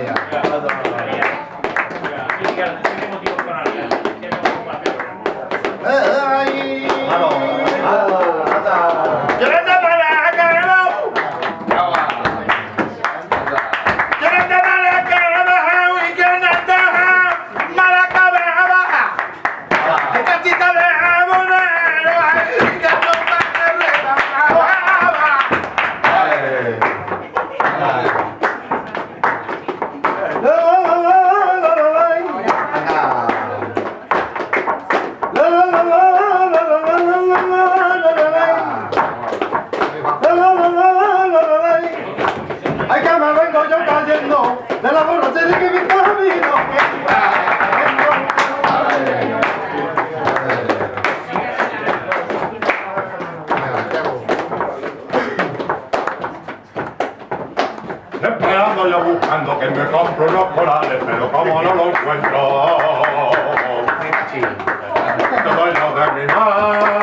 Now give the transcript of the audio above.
Vaya. Ay, que me vengo yo cayendo de la borrachera que mi camino. Siempre ando yo buscando que me compro unos corales, pero como no lo encuentro, te doy lo de mi madre.